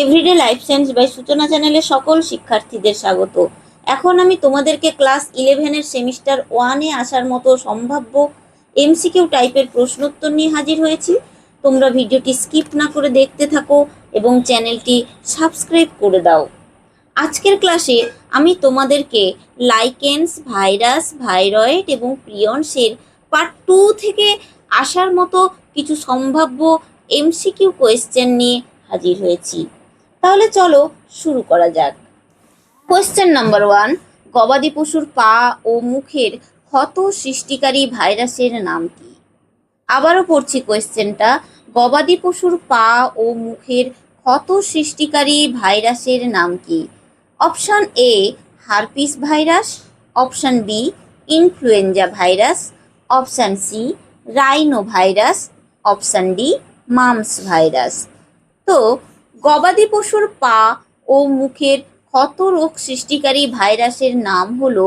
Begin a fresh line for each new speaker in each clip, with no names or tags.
Everyday life science by সূচনা চ্যানেলে সকল শিক্ষার্থীদের স্বাগত। এখন আমি তোমাদেরকে ক্লাস 11-এর সেমিস্টার 1-এ আসার মতো সম্ভাব্য এমসিকিউ টাইপের প্রশ্নোত্তর নিয়ে হাজির হয়েছি। তোমরা ভিডিওটি স্কিপ না করে দেখতে থাকো এবং চ্যানেলটি সাবস্ক্রাইব করে দাও। আজকের ক্লাসে আমি তোমাদেরকে লাইকেন্স, ভাইরাস, ভাইরয়েড এবং প্রিয়ন্সের পার্ট 2 থেকে আসার মতো কিছু সম্ভাব্য এমসিকিউ কোয়েশ্চেন নিয়ে হাজির হয়েছি। তাহলে চলো শুরু করা যাক। কোয়েশ্চেন নাম্বার 1, গবাদি পশুর পা ও মুখের ক্ষত সৃষ্টিকারী ভাইরাসের নাম কি? আবারও পড়ছি কোয়েশ্চেনটা, গবাদি পশুর পা ও মুখের ক্ষত সৃষ্টিকারী ভাইরাসের নাম কি? Option A herpes virus, option B influenza virus, option C rhino virus, option D mumps virus. তো গবাদি পশুর পা ও মুখের ক্ষত রোগ সৃষ্টিকারী ভাইরাসের নাম হলো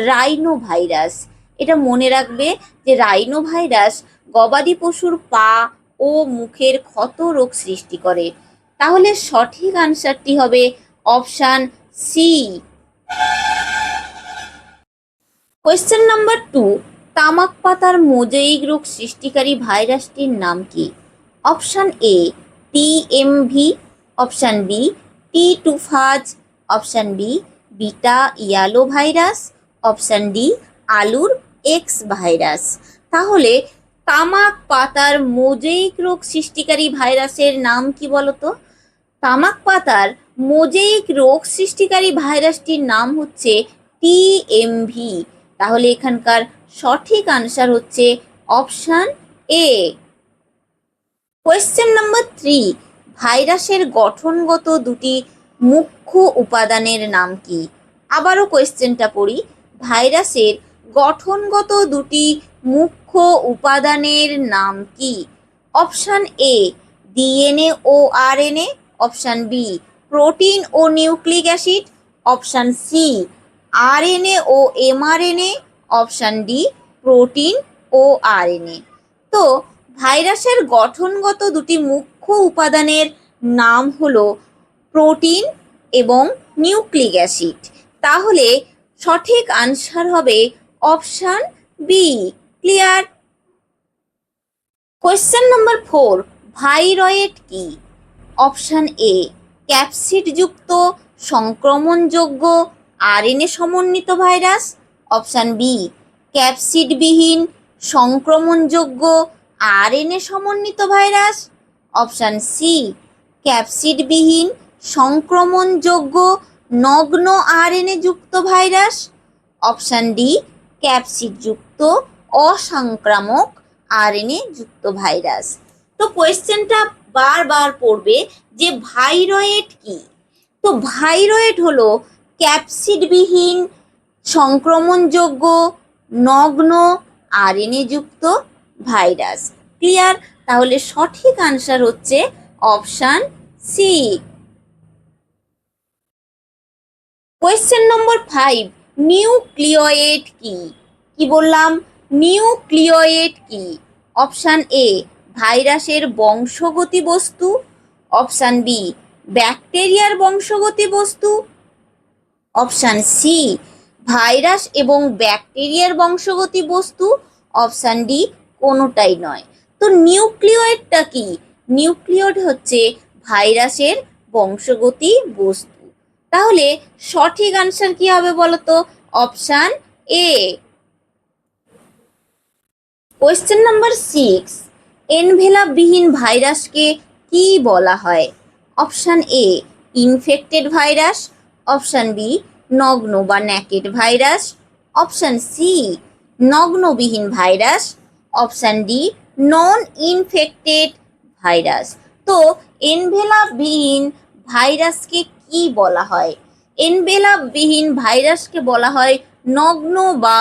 রাইনো ভাইরাস। এটা মনে রাখবে যে রাইনো ভাইরাস গবাদি পশুর পা ও মুখের ক্ষত রোগ সৃষ্টি করে। তাহলে সঠিক আনসারটি হবে অপশান সি। কোয়েশ্চেন নাম্বার 2, তামাক পাতার মোজাইক রোগ সৃষ্টিকারী ভাইরাসটির নাম কি? Option A TMV, option B টি2ফাজ, option B beta yellow virus, option D আলুর এক্স ভাইরাস। তাহলে তামাক পাতার মোজাইক রোগ সৃষ্টিকারী ভাইরাসের নাম কি বলতো? তামাক পাতার মোজাইক রোগ সৃষ্টিকারী ভাইরাসটির নাম হচ্ছে টিএমভি। তাহলে এখানকার সঠিক আনসার হচ্ছে অপশান এ। কোয়েশ্চেন নাম্বার 3, ভাইরাসের গঠনগত দুটি মুখ্য উপাদানের নাম কি? আবারও কোয়েশ্চেনটা পড়ি, ভাইরাসের গঠনগত দুটি মুখ্য উপাদানের নাম কি? অপশান এ ডিএনএ ও আরএনএ, অপশান বি প্রোটিন ও nucleic acid, option C RNA ও এমআরএনএ, অপশান ডি প্রোটিন ও আরএনএ। তো ভাইরাসের গঠনগত দুটি মুখ্য উপাদানের নাম হলো প্রোটিন এবং নিউক্লিক অ্যাসিড। তাহলে সঠিক আনসার হবে option B. Clear? Question number 4, viroid কি? অপশান এ ক্যাপসিডযুক্ত সংক্রমণযোগ্য আরএনএ সমন্বিত ভাইরাস, অপশান বি ক্যাপসিডবিহীন সংক্রমণযোগ্য আরএনএ সমন্বিত ভাইরাস, অপশান সি ক্যাপসিডবিহীন সংক্রমণযোগ্য নগ্ন আরএনএ যুক্ত ভাইরাস, অপশান ডি ক্যাপসিডযুক্ত অসংক্রামক আরএনএ যুক্ত ভাইরাস। তো কোয়েশ্চেনটা বারবার পড়বে যে ভাইরয়েড কি? তো ভাইরয়েড হলো ক্যাপসিডবিহীন সংক্রমণযোগ্য নগ্ন আরএনএ যুক্ত ভাইরাস। ক্লিয়ার? তাহলে সঠিক আনসার হচ্ছে option C. Question number 5, nucleate কি? কি বললাম? নিউক্লিয়েট কি? অপশান এ ভাইরাসের বংশগতি বস্তু, অপশান বি ব্যাকটেরিয়ার বংশগতি বস্তু, অপশান সি ভাইরাস এবং ব্যাকটেরিয়ার বংশগতি বস্তু, অপশান ডি কোনোটাই নয়। তো নিউক্লিয়েটটা কি? নিউক্লিয়েট হচ্ছে ভাইরাসের বংশগতি বস্তু। তাহলে সঠিক আনসার কি হবে বলতো? Option A. কোয়েশ্চেন নাম্বার 6, এনভেলাপবিহীন ভাইরাসকে কি বলা হয়? Option A infected virus, option B নগ্ন বা ন্যাকেড ভাইরাস, অপশান সি নগ্নবিহীন virus, option D non infected virus. তো এনভেলাপবিহীন ভাইরাসকে কি বলা হয়? এনভেলাপবিহীন ভাইরাসকে বলা হয় নগ্ন বা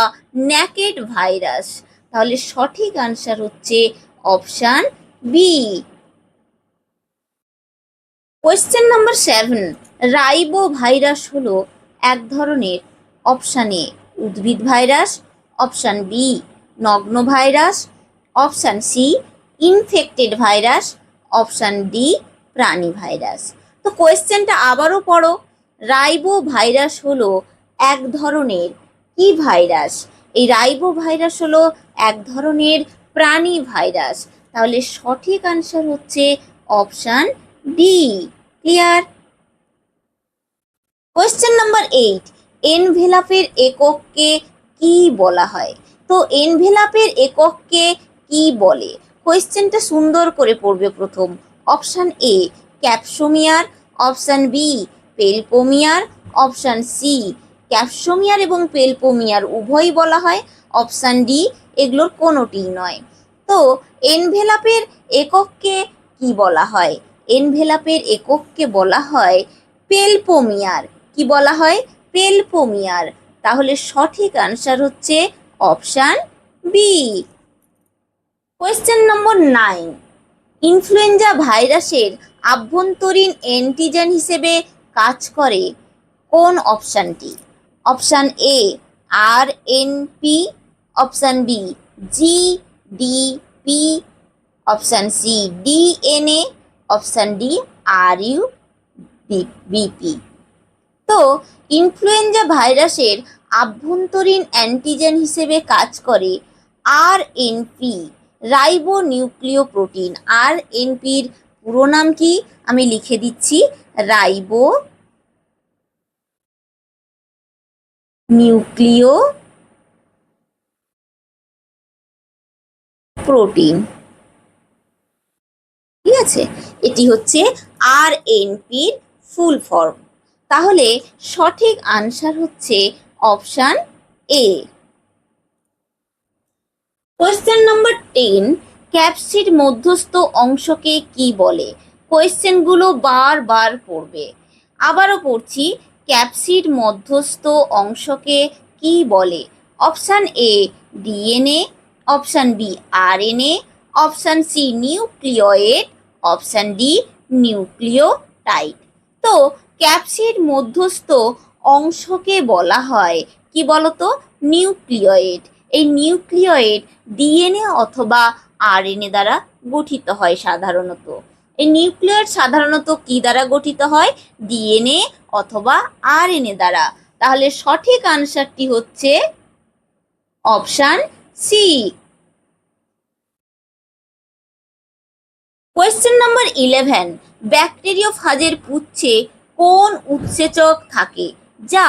ন্যাকেড ভাইরাস। তাহলে সঠিক আনসার হচ্ছে option B. Question number 7, ribo virus হলো এক ধরনের, অপশান এ উদ্ভিদ ভাইরাস, অপশান বি নগ্ন virus, option C infected virus, option D প্রাণী ভাইরাস। তো কোয়েশ্চেনটা আবারও পড়ো। রাইবো ভাইরাস হলো এক ধরনের কি ভাইরাস? এই রাইবো ভাইরাস হলো এক ধরনের প্রাণী ভাইরাস। তাহলে সঠিক আনসার হচ্ছে option D. Clear? Question number 8, এনভেলাপের একককে কি বলা হয়? তো এনভেলাপের একককে কি বলে? কোয়েশ্চেনটা সুন্দর করে পড়বে প্রথম। Option A capsomere, option B peplomer, option C capsomere এবং পেলপোমিয়ার উভয়ই বলা হয়, অপশান ডি এগুলোর কোনোটিই নয়। তো এনভেলাপের একককে কি বলা হয়? এনভেলাপের একককে বলা হয় পেলপোমিয়ার। কি বলা হয়? পেলপোমিয়ার। তাহলে সঠিক আনসার হচ্ছে option B. Question number 9, influenza ভাইরাসের আভ্যন্তরীণ অ্যান্টিজেন হিসেবে কাজ করে কোন অপশানটি? Option A RNP, option B GDP, option C DNA, option D RUBP। তো ইনফ্লুয়েঞ্জা ভাইরাসের আভ্যন্তরীণ অ্যান্টিজেন হিসেবে কাজ করে RNP, রাইবো নিউক্লিয় প্রোটিন। RNPর পুরো নাম কি? আমি লিখে দিচ্ছি, রাইবো নিউক্লিয় প্রোটিন। ঠিক আছে, এটি হচ্ছে RNPর ফুল ফর্ম। তাহলে সঠিক আনসার হচ্ছে option A. Question number 10, capsid মধ্যস্থ অংশকে কি বলে? কোয়েশ্চেনগুলো বারবার পড়বে। আবারও পড়ছি, ক্যাপসিড মধ্যস্থ অংশকে কি বলে? Option A DNA, option B RNA, option C nucleoid, option D nucleotide. তো ক্যাপসিড মধ্যস্থ অংশকে বলা হয় কি বলতো? নিউক্লিওয়েড। এই নিউক্লিওয়েড ডিএনএ অথবা আরএনএ দ্বারা গঠিত হয় সাধারণত। এই নিউক্লিওয়েড সাধারণত কি দ্বারা গঠিত হয়? ডিএনএ অথবা আরএনএ দ্বারা। তাহলে সঠিক আনসারটি হচ্ছে অপশান সি। কোয়েশ্চেন নাম্বার 11, ব্যাকটেরিওফাজের পুচ্ছে কোন উৎসেচক থাকে যা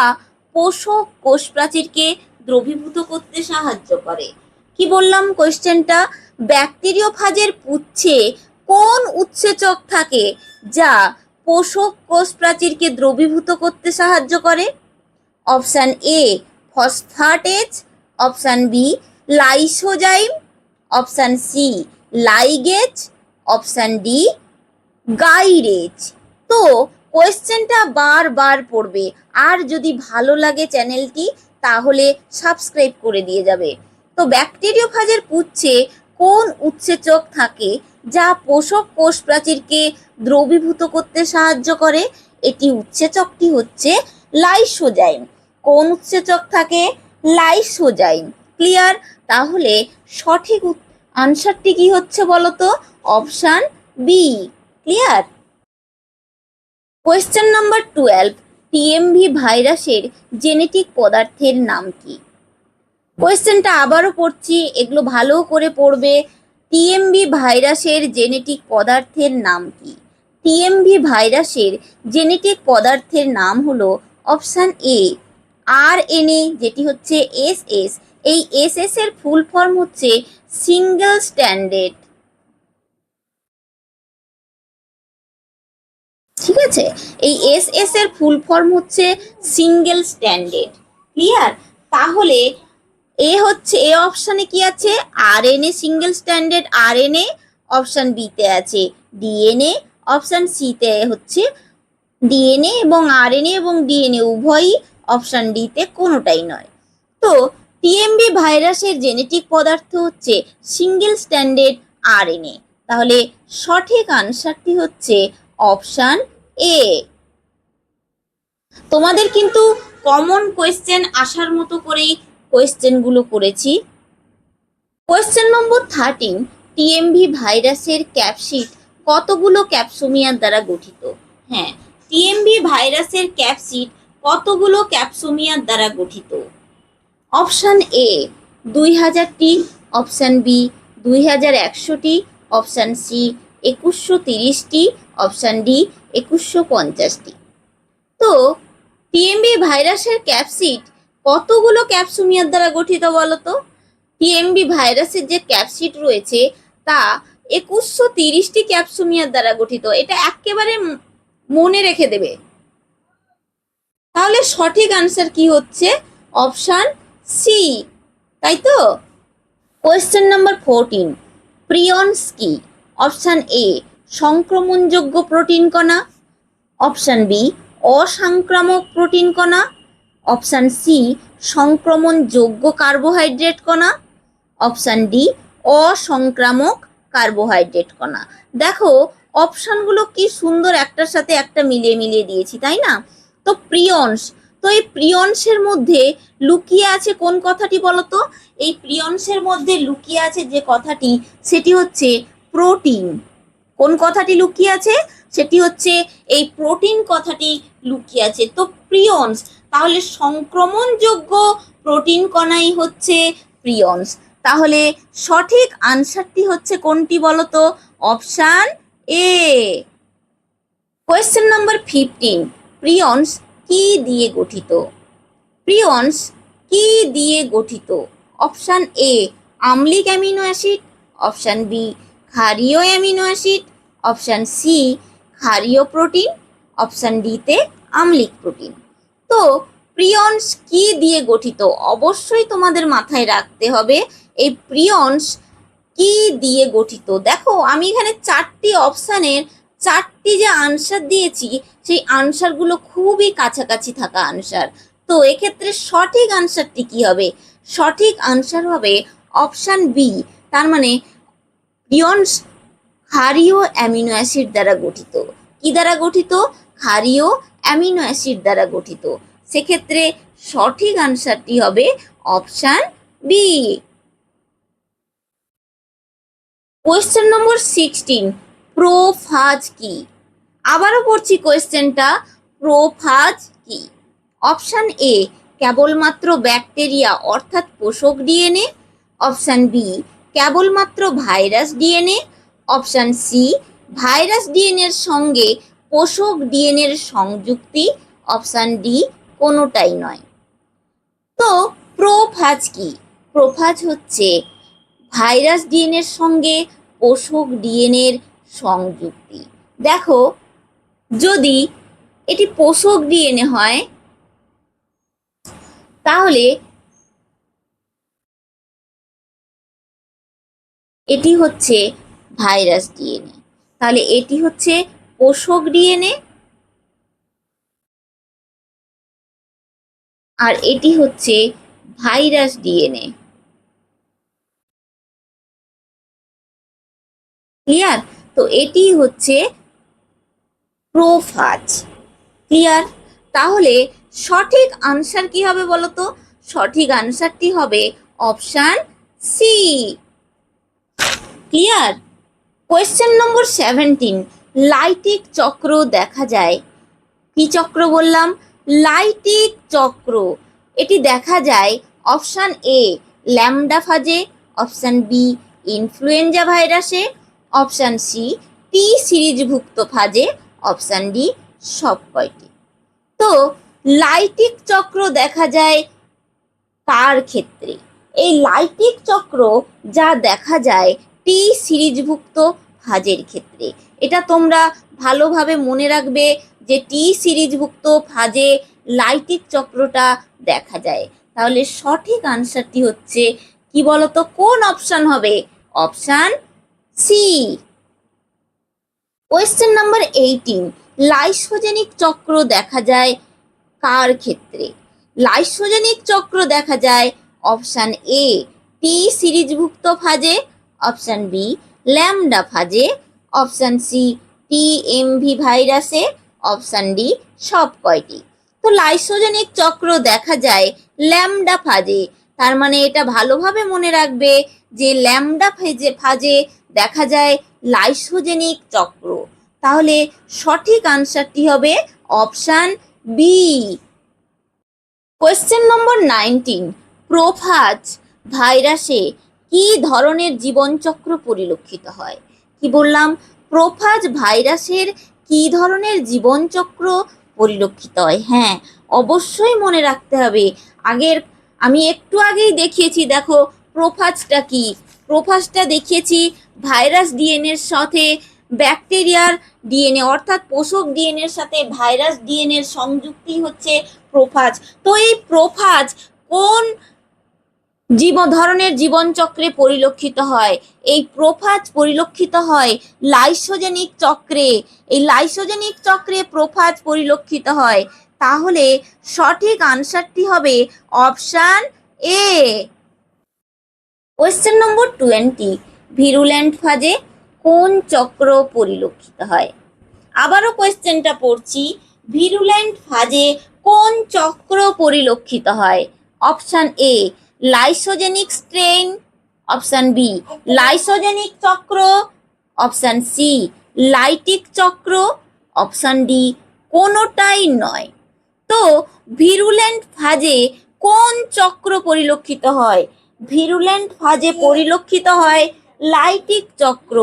পোষক কোষ প্রাচীরকে দ্রবীভূত করতে সাহায্য করে? কি বললাম কোয়েশ্চেনটা? ব্যাকটেরিওফাজের পুচ্ছে কোন উৎসেচক থাকে যা পোষক কোষ প্রাচীরকে দ্রবীভূত করতে সাহায্য করে? Option A phosphatase, option B lysozyme, option C ligase, option D gyrase. তো কোয়েশ্চেনটা বারবার পড়বে, আর যদি ভালো লাগে চ্যানেলটি তাহলে সাবস্ক্রাইব করে দিয়ে যাবে। তো ব্যাকটেরিওফাজের পুচ্ছে কোন উৎসেচক থাকে যা পোষক কোষ প্রাচীরকে দ্রবীভূত করতে সাহায্য করে? এটি উৎসেচকটি হচ্ছে লাইসোজাইম। কোন উৎসেচক থাকে? লাইসোজাইম। ক্লিয়ার? তাহলে সঠিক আনসারটি কি হচ্ছে বলতো? Option B. Clear? Question number 12, TMV ভাইরাসের জেনেটিক পদার্থের নাম কি? কোয়েশ্চেনটা আবারও পড়ছি, এগুলো ভালো করে পড়বে। টিএমভি ভাইরাসের জেনেটিক পদার্থের নাম কি? টিএমভি ভাইরাসের জেনেটিক পদার্থের নাম হলো অপশান এ আরএনএ, যেটি হচ্ছে এসএস। এই এসএস এর ফুল ফর্ম হচ্ছে সিঙ্গেল স্ট্যান্ডার্ড। ঠিক আছে, এই এসএস এর ফুল ফর্ম হচ্ছে সিঙ্গেল স্ট্যান্ডার্ড। ক্লিয়ার? তাহলে এ হচ্ছে, এ অপশানে কি আছে? RNA single standard RNA, option বিতে আছে ডিএনএ, অপশান সিতে হচ্ছে ডিএনএ এবং আরএনএ এবং ডিএনএ উভয়ই, অপশান ডিতে কোনোটাই নয়। তো টিএমভি ভাইরাসের জেনেটিক পদার্থ হচ্ছে সিঙ্গেল স্ট্যান্ডার্ড আরএনএ। তাহলে সঠিক আনসারটি হচ্ছে অপশান এ। তোমাদের কিন্তু কমন কোয়েশ্চেন আসার মতো করেই কোয়েশ্চেনগুলো করেছি। কোয়েশ্চেন নম্বর 13, টিএমভি ভাইরাসের ক্যাপসিড কতগুলো ক্যাপসোমিয়ার দ্বারা গঠিত? হ্যাঁ, টিএমভি ভাইরাসের ক্যাপসিড কতগুলো ক্যাপসোমিয়ার দ্বারা গঠিত? অপশান এ 2000টি, অপশান বি 2100টি, অপশান সি 2130টি, অপশান ডি 2150টি। তো টিএমভি ভাইরাসের ক্যাপসিড কতগুলো ক্যাপসোমিয়ার দ্বারা গঠিত বলতো? টিএমভি ভাইরাসের যে ক্যাপসিড রয়েছে তা 2130টি ক্যাপসোমিয়ার দ্বারা গঠিত। এটা একেবারে মনে রেখে দেবে। তাহলে সঠিক আনসার কি হচ্ছে? অপশান সি, তাই তো? কোয়েশ্চেন নাম্বার 14, প্রিয়নস কি? অপশান এ সংক্রমণযোগ্য প্রোটিন কণা, অপশান বি অসংক্রামক প্রোটিন কণা, অপশান সি সংক্রমণযোগ্য কার্বোহাইড্রেট কণা, অপশান ডি অসংক্রামক কার্বোহাইড্রেট কণা। দেখো অপশানগুলো কি সুন্দর একটার সাথে একটা মিলিয়ে মিলিয়ে দিয়েছি, তাই না? তো প্রিয়নস, তো এই প্রিয়নসের মধ্যে লুকিয়ে আছে কোন কথাটি বলতো? এই প্রিয়নসের মধ্যে লুকিয়ে আছে যে কথাটি সেটি হচ্ছে প্রোটিন। কোন কথাটি লুকিয়ে আছে? সেটি হচ্ছে এই প্রোটিন কথাটি লুকিয়ে আছে। তো প্রিয়নস, তাহলে সংক্রমণযোগ্য প্রোটিন কণাই হচ্ছে প্রিয়নস। তাহলে সঠিক আনসারটি হচ্ছে কোনটি বলতো? Option A. Question number 15, prions কি দিয়ে গঠিত? প্রিয়নস কি দিয়ে গঠিত? অপশান এ আম্লিক অ্যামিনো অ্যাসিড, অপশান বি ক্ষারীয় অ্যামিনো অ্যাসিড, অপশান সি ক্ষারীয় প্রোটিন, অপশান ডিতে আম্লিক প্রোটিন। তো প্রিয়নস কি দিয়ে গঠিত? অবশ্যই তোমাদের মাথায় রাখতে হবে এই প্রিয়নস কি দিয়ে গঠিত। দেখো আমি এখানে 4টি অপশানের 4টি যে আনসার দিয়েছি সেই আনসারগুলো খুবই কাছাকাছি থাকা আনসার। তো এক্ষেত্রে সঠিক আনসারটি কি হবে? সঠিক আনসার হবে অপশান বি। তার মানে প্রিয়নস ক্ষারীয় অ্যামিনো অ্যাসিড দ্বারা গঠিত। কি দ্বারা গঠিত? ক্ষারীয় অ্যামিনো অ্যাসিড দ্বারা গঠিত। সেক্ষেত্রে সঠিক আনসারটি হবে option B. Question number 16, prophage কি? আবারও পড়ছি কোয়েশ্চেনটা, প্রোফাজ কি? অপশান এ কেবলমাত্র ব্যাকটেরিয়া অর্থাৎ পোষক ডিএনএ, অপশান বি কেবলমাত্র virus DNA, option C virus ডিএনএর সঙ্গে পোষক ডিএনএর সংযুক্তি, অপশান ডি কোনোটাই নয়। তো প্রোফাজ কি? প্রোফাজ হচ্ছে ভাইরাস ডিএনএর সঙ্গে পোষক ডিএনএর সংযুক্তি। দেখো যদি এটি পোষক ডিএনএ হয় তাহলে এটি হচ্ছে ভাইরাস ডিএনএ, তাহলে এটি হচ্ছে পোষক ডিএনএ আর এটি হচ্ছে ভাইরাস ডিএনএ। ক্লিয়ার? তো এটি হচ্ছে প্রোফাজ। ক্লিয়ার? তাহলে সঠিক আনসার কি হবে বলতো? সঠিক আনসারটি হবে option C. Clear? Question number 17, lytic চক্র দেখা যায়। কি চক্র বললাম? লাইটিক চক্র। এটি দেখা যায় অপশান এ ল্যামডা ফাজে, অপশান বি ইনফ্লুয়েঞ্জা ভাইরাসে, অপশান সি টি সিরিজভুক্ত ফাজে, অপশান ডি সব কয়টি। তো লাইটিক চক্র দেখা যায় কার ক্ষেত্রে? এই লাইটিক চক্র যা দেখা যায় টি সিরিজভুক্ত ফাজের ক্ষেত্রে। এটা তোমরা ভালোভাবে মনে রাখবে যে টি সিরিজভুক্ত ফাজে লাইটিক চক্রটা দেখা যায়। তাহলে সঠিক আনসারটি হচ্ছে কি বলতো? কোন অপশান হবে? Option C. Question number 18, lysogenic চক্র দেখা যায় কার ক্ষেত্রে? লাইসোজেনিক চক্র দেখা যায় অপশান এ টি সিরিজভুক্ত ফাজে, অপশান বি ল্যামডা ফাজে, অপশান সি টি এমভি ভাইরাসে, অপশান ডি সব কয়টি। তো লাইসোজেনিক চক্র দেখা যায় ল্যামডা ফাজে। তার মানে এটা ভালোভাবে মনে রাখবে যে ল্যামডা ফাজে দেখা যায় লাইসোজেনিক চক্র। তাহলে সঠিক আনসারটি হবে option B. Question number 19, prophage ভাইরাসে কি ধরনের জীবনচক্র পরিলক্ষিত হয়? কি বললাম? প্রোফাজ ভাইরাসের কি ধরনের জীবনচক্র পরিলক্ষিত হয়? হ্যাঁ, অবশ্যই মনে রাখতে হবে। আমি একটু আগেই দেখিয়েছি, দেখো প্রোফাজটা কি। প্রোফাজটা দেখিয়েছি ভাইরাস ডিএনএর সাথে ব্যাকটেরিয়ার ডিএনএ অর্থাৎ পোষক ডিএনএর সাথে ভাইরাস ডিএনএর সংযুক্তি হচ্ছে প্রোফাজ। তো এই প্রোফাজ কোন ধরনের জীবনচক্রে পরিলক্ষিত হয়? এই প্রোফাজ পরিলক্ষিত হয় লাইসোজেনিক চক্রে। এই লাইসোজেনিক চক্রে প্রোফাজ পরিলক্ষিত হয়। তাহলে সঠিক আনসারটি হবে অপশান এ। কোয়েশ্চেন নম্বর 20, ভিরুল্যান্ট ফাজে কোন চক্র পরিলক্ষিত হয়? আবারও কোয়েশ্চেনটা পড়ছি, ভিরুল্যান্ট ফাজে কোন চক্র পরিলক্ষিত হয়? Option A lysogenic strain, option B lysogenic চক্র, অপশান সি লাইটিক চক্র, অপশান ডি কোনোটাই নয়। তো ভিরুল্যান্ট ফাজে কোন চক্র পরিলক্ষিত হয়? ভিরুল্যান্ট ফাজে পরিলক্ষিত হয় লাইটিক চক্র।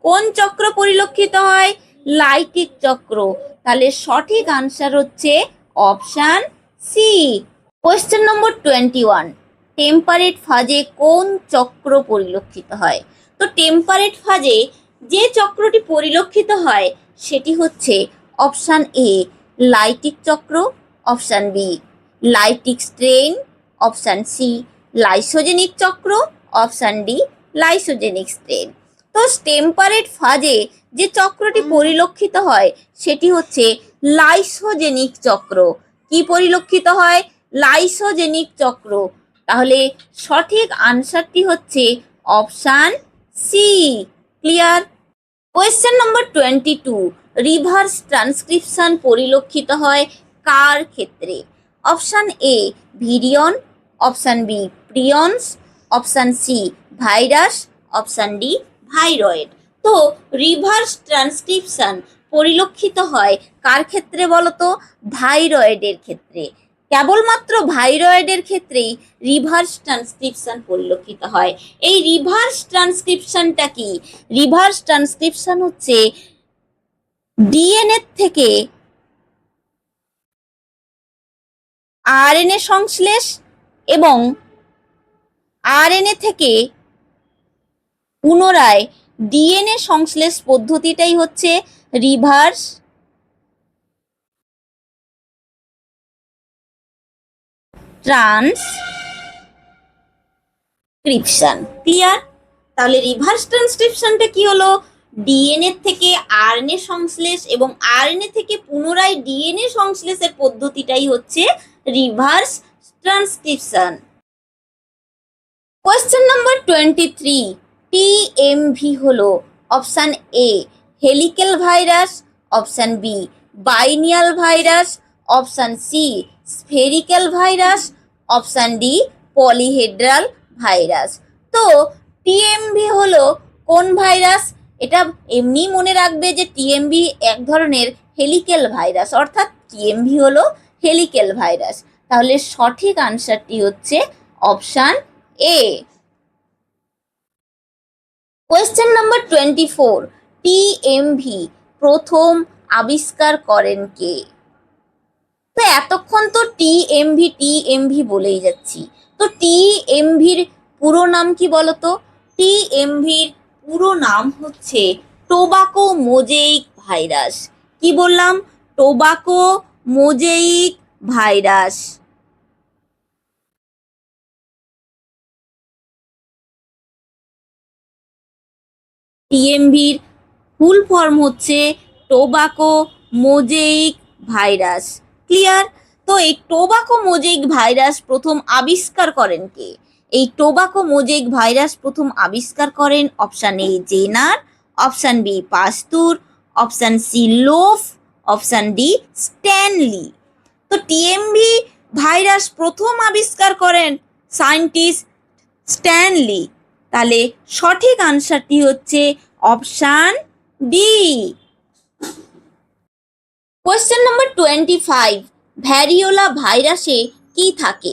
কোন চক্র পরিলক্ষিত হয়? লাইটিক চক্র। তাহলে সঠিক আনসার হচ্ছে option C. Question number 21, temperate ফাজে কোন চক্র পরিলক্ষিত হয়? তো টেম্পারেট ফাজে যে চক্রটি পরিলক্ষিত হয় সেটি হচ্ছে অপশান এ লাইটিক চক্র, option B lytic strain, option C lysogenic চক্র, অপশান ডি লাইসোজেনিক স্ট্রেন। তো টেম্পারেট ফাজে যে চক্রটি পরিলক্ষিত হয় সেটি হচ্ছে লাইসোজেনিক চক্র। কি পরিলক্ষিত হয়? লাইসোজেনিক চক্র। তাহলে সঠিক আনসারটি হচ্ছে option C. Clear? Question number 22, reverse transcription পরিলক্ষিত হয় কার ক্ষেত্রে? Option A virion, option B prions, option C virus, option D viroid. তো রিভার্স ট্রান্সক্রিপশন পরিলক্ষিত হয় কার ক্ষেত্রে বলতো? ভাইরয়েডের ক্ষেত্রে। কেবলমাত্র ভাইরয়েডের ক্ষেত্রেই রিভার্স ট্রান্সক্রিপশন পরিলক্ষিত হয়। এই রিভার্স ট্রান্সক্রিপশনটা কি? রিভার্স ট্রান্সক্রিপশন হচ্ছে ডিএনএ থেকে আরএনএ সংশ্লেষ এবং আরএনএ থেকে পুনরায় ডিএনএ সংশ্লেষ পদ্ধতিটাই হচ্ছে রিভার্স ট্রান্সক্রিপশন। ক্লিয়ার? তাহলে রিভার্স ট্রান্সক্রিপশনটা কি হলো? ডিএনএ থেকে আরএনএ সংশ্লেষ এবং আরএনএ থেকে পুনরায় ডিএনএ সংশ্লেষের পদ্ধতিটাই হচ্ছে reverse transcription. Question number 23, TMV হলো option A helical virus, option B binal virus, option C spherical virus, option D polyhedral virus. তো টিএমভি হলো কোন ভাইরাস? এটা এমনি মনে রাখবে যে টিএমভি এক ধরনের হেলিক্যাল ভাইরাস, অর্থাৎ টিএমভি হলো হেলিক্যাল ভাইরাস। তাহলে সঠিক আনসারটি হচ্ছে option A. Question number 24, TMV প্রথম আবিষ্কার করেন কে? তো এতক্ষণ তো টিএমভি টিএমভি বলেই যাচ্ছি। তো টিএমভির পুরো নাম কি বলতো? টিএমভির পুরো নাম হচ্ছে টোবাকো মোজেইক ভাইরাস। কি বললাম? Tobacco mosaic virus. টিএমভির ফুল ফর্ম হচ্ছে টোবাকো মোজেইক ভাইরাস। ক্লিয়ার? তো এই টোবাকো মোজেইক ভাইরাস প্রথম আবিষ্কার করেন কে? এই টোবাকো মোজেইক ভাইরাস প্রথম আবিষ্কার করেন option A Jenner, option B Pasteur, option C লোফ, অপশান ডি স্ট্যানলি। তো টিএমভি ভাইরাস প্রথম আবিষ্কার করেন সায়েন্টিস্ট স্ট্যানলি। তাহলে সঠিক আনসারটি হচ্ছে option D. Question number 25, variola ভাইরাসে কি থাকে?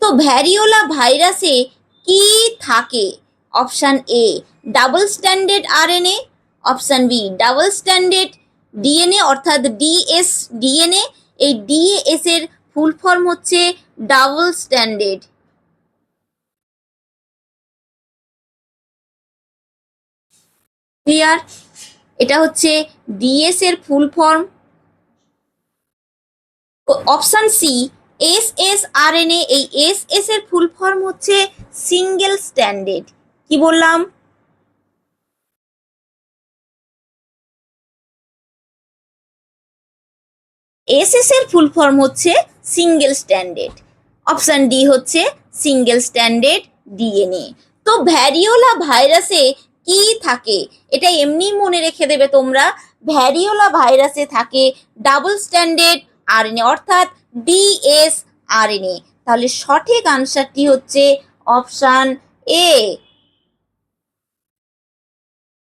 তো ভ্যারিওলা ভাইরাসে কি থাকে? Option A double standard RNA, option B double standard DNA অর্থাৎ ডিএস ডিএনএ। এই ডিএস এর ফুল ফর্ম হচ্ছে ডাবল স্ট্যান্ডার্ড। ক্লিয়ার? এটা হচ্ছে ডিএস এর ফুল ফর্ম। অপশান সি এসএসআরএনএ, এই এসএস এর ফুল ফর্ম হচ্ছে সিঙ্গেল স্ট্যান্ডার্ড। কি বললাম? এসএস এর ফুল ফর্ম হচ্ছে সিঙ্গেল স্ট্যান্ডার্ড। অপশান ডি হচ্ছে সিঙ্গেল স্ট্যান্ডার্ড ডিএনএ। তো ভ্যারিওলা ভাইরাসে কি থাকে? এটা এমনি মনে রেখে দেবে তোমরা। ভ্যারিওলা ভাইরাসে থাকে ডাবল স্ট্যান্ডার্ড আরএনএ অর্থাৎ ডিএস আরএনএ। তাহলে সঠিক আনসারটি হচ্ছে অপশান এ।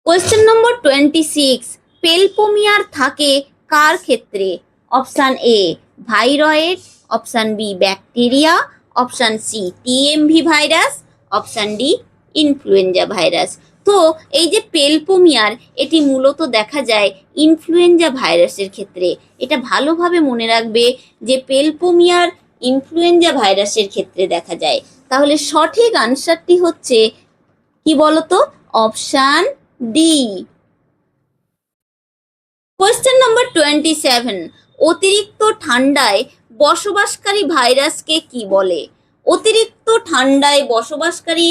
কোয়েশ্চেন নম্বর 26, পেলপোমিয়ার থাকে কার ক্ষেত্রে? Option A viroid, option B bacteria, option C TMV virus, option D influenza virus. তো এই যে পেলপোমিয়ার, এটি মূলত দেখা যায় ইনফ্লুয়েঞ্জা ভাইরাসের ক্ষেত্রে। এটা ভালোভাবে মনে রাখবে যে পেলপোমিয়ার ইনফ্লুয়েঞ্জা ভাইরাসের ক্ষেত্রে দেখা যায়। তাহলে সঠিক আনসারটি হচ্ছে কি বলতো? Option D. কোয়েশ্চেন নম্বর 27, অতিরিক্ত ঠান্ডায় বসবাসকারী ভাইরাসকে কি বলে? অতিরিক্ত ঠান্ডায় বসবাসকারী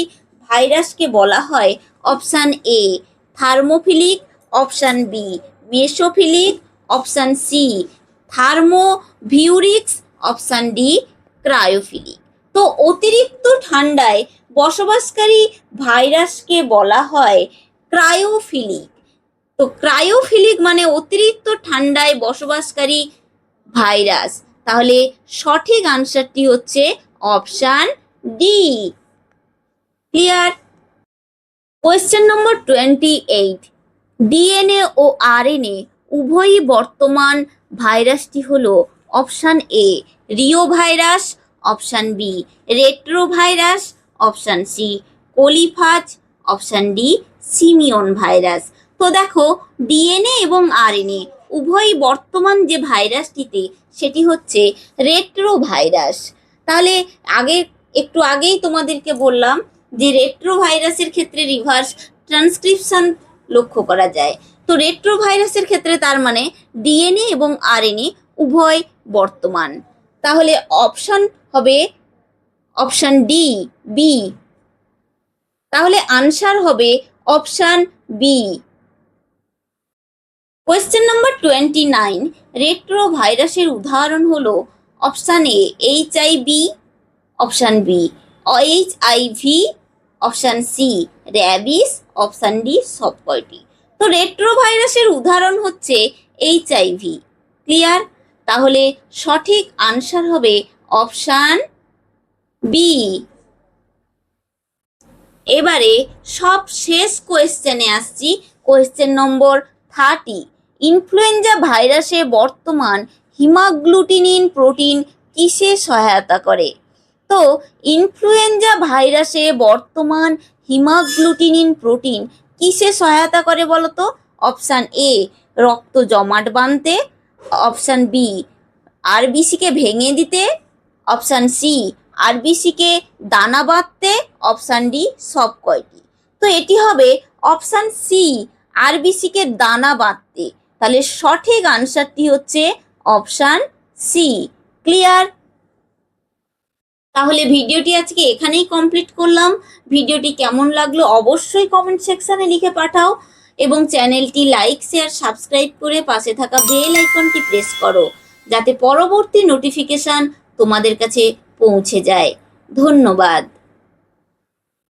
ভাইরাসকে বলা হয় option A thermophilic, option B mesophilic, option C thermodurics, option D cryophilic. তো অতিরিক্ত ঠান্ডায় বসবাসকারী ভাইরাসকে বলা হয় ক্রায়োফিলিক। তো ক্রায়োফিলিক মানে অতিরিক্ত ঠান্ডায় বসবাসকারী ভাইরাস। তাহলে সঠিক আনসারটি হচ্ছে option D. Clear? Question number 28, DNA ও আরএনএ উভয়ই বর্তমান ভাইরাসটি হলো option A reo virus, option B retro virus, option C coliphage, option D simian virus. তো দেখো ডিএনএ এবং আরএনএ উভয়ই বর্তমান যে ভাইরাসটিতে সেটি হচ্ছে রেট্রো ভাইরাস। তাহলে একটু আগেই তোমাদেরকে বললাম যে রেট্রো ভাইরাসের ক্ষেত্রে রিভার্স ট্রান্সক্রিপশন লক্ষ্য করা যায়। তো রেট্রো ভাইরাসের ক্ষেত্রে তার মানে ডিএনএ এবং আরএনএ উভয় বর্তমান। তাহলে অপশন হবে অপশন ডি বি। তাহলে আনসার হবে option B. Question number 29, retro ভাইরাসের উদাহরণ হলো option A HIV, option B HIV, option C rabies, option D সবকয়টি। তো রেট্রো ভাইরাসের উদাহরণ হচ্ছে এইচআইভি। ক্লিয়ার? তাহলে সঠিক আনসার হবে অপশান বি। এবারে সব শেষ কোয়েশ্চেনে আসছি, কোয়েশ্চেন নম্বর 30, ইনফ্লুয়েঞ্জা ভাইরাসে বর্তমান হিমাগ্লুটিনিন প্রোটিন কিসে সহায়তা করে? তো ইনফ্লুয়েঞ্জা ভাইরাসে বর্তমান হিমাগ্লুটিনিন প্রোটিন কিসে সহায়তা করে বলতো? অপশান এ রক্ত জমাট বাঁধতে, অপশান বি আরবিসিকে ভেঙে দিতে, অপশান সি আরবিসিকে দানা বাঁধতে, অপশান ডি সব কয়টি। তো এটি হবে অপশান সি আরবিসিকে দানা বাঁধতে। তাহলে সঠিক আনসারটি হচ্ছে অপশান সি। ক্লিয়ার? তাহলে ভিডিওটি আজকে এখানেই কমপ্লিট করলাম। ভিডিওটি কেমন লাগলো অবশ্যই কমেন্ট সেকশনে লিখে পাঠাও এবং চ্যানেলটি লাইক শেয়ার সাবস্ক্রাইব করে পাশে থাকা বেল আইকনটি প্রেস করো যাতে পরবর্তী নোটিফিকেশন তোমাদের কাছে পৌঁছে যায়। ধন্যবাদ।